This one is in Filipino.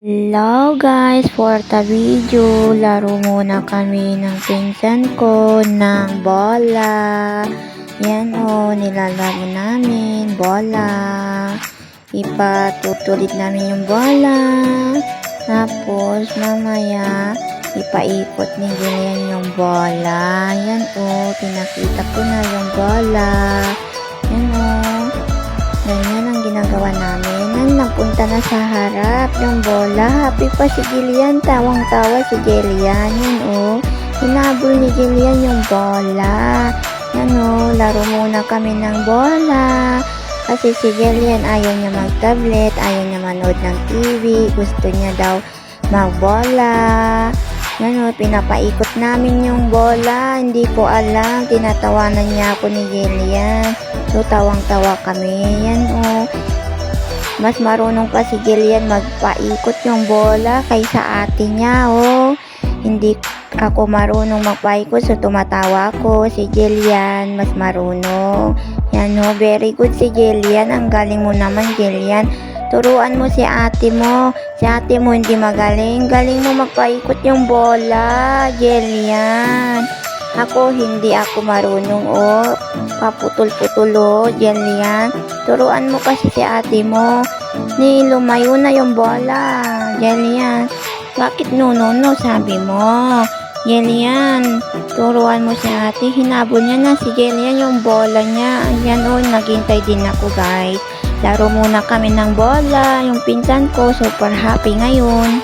Hello guys, for the video, laro muna kami ng pinsan ko ng bola. Yan o, nilalaro namin, bola. Ipatutulit namin yung bola. Tapos mamaya, ipaikot ni Julian yung bola. Yan o, pinakita ko na yung bola. Yan o, ganyan ang ginagawa namin. Napunta na sa harap yung bola. Happy pa si Jillian. Tawang-tawa si Jillian. Yan o. Hinabol ni Jillian yung bola. Yan o. Laro muna kami ng bola. Kasi si Jillian ayaw niya mag-tablet. Ayaw niya manood ng TV. Gusto niya daw magbola. Yan o. Pinapaikot namin yung bola. Hindi ko alam. Tinatawanan niya ako ni Jillian. So tawang-tawa kami. Yan o. Mas marunong pa si Jillian magpaikot yung bola kaysa ate niya, oh. Hindi ako marunong magpaikot, so tumatawa ako. Si Jillian, mas marunong. Yan, oh. Very good si Jillian. Ang galing mo naman, Jillian. Turuan mo si ate mo. Si ate mo hindi magaling. Galing mo magpaikot yung bola, Jillian. Ako, hindi ako marunong, oh. Paputol-putol, oh, Jillian. Turuan mo kasi si ate mo. Lumayo na yung bola, Jillian. Bakit no, sabi mo? Jillian, turuan mo si ate. Hinabol niya na si Jillian yung bola niya. Ayan, oh, naghintay din ako, guys. Laro muna kami ng bola. Yung pinsan ko, super happy ngayon.